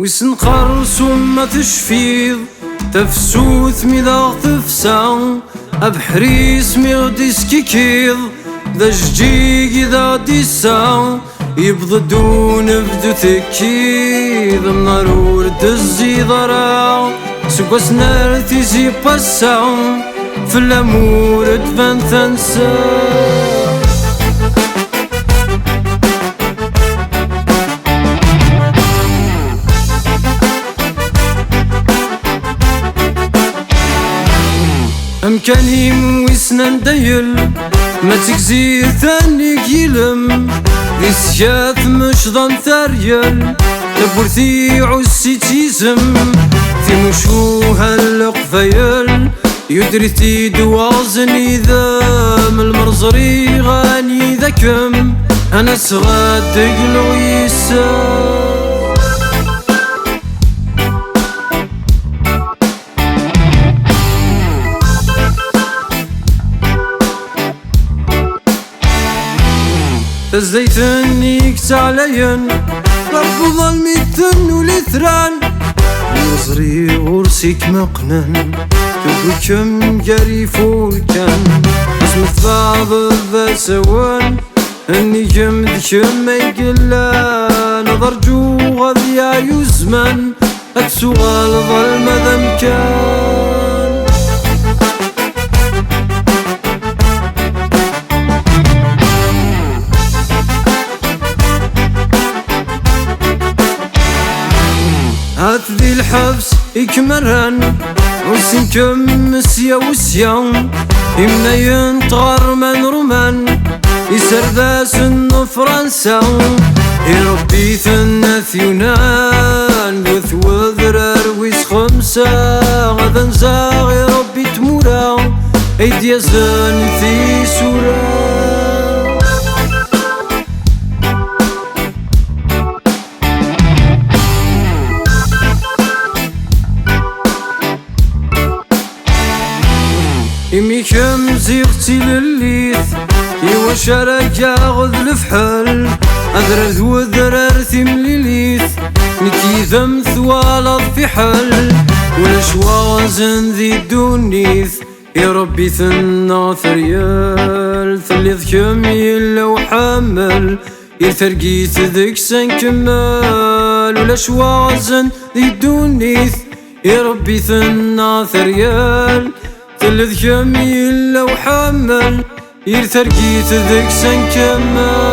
ويسنقر ثم تشفيض تفسوث ميداغ تفسا أبحريس ميغديس كيكيض ذا جيجي ذا ديسا يبضدون بدو تكيض منارور دزي ضرا سكوس نار تيزي باسا في الأمور تبان تنسى أمكاني مويسنا نديل ما تكزير ثاني يلم ذي سياث مش ضم ثريل تبورثي عسي تيزم في مشوها القفيل يدري دوازني ذا من المرزري غاني ذاكم أنا صغاد تقلو يسا الزيتنيك تعلين رب ظلميتن ولثران يزري ورسيك مقنن تبكم جري فولكان اسم ثباب ذا سوان اني جمد شم يقلا نظر جوغ ذيا يزمن اتسوغ الظلم ذمكان هات ذي الحبس يكمرن وسنكم مسيا وسيا يمنا ينطغر من رمان يسرداس فرنسا يربي ثنث يونان بث وذرر ويس خمسة غدا نزاغ يربي تمورا ايديا زان في سورة إمي كم زيغتي للليث إوا شارك ياخذ الفحل أذرر وذرر ثمليليث نكي ذم ثوالض في حل والأشوازن ذي الدونيث يا ربي ثنا ثريال ثلث كميل لو حمل يثرقيت ذيك سن كمال والأشوازن ذي الدونيث يا ربي ثنا ثريال ثلث كميل لو حمل يرثرقيت ذيك سن كمال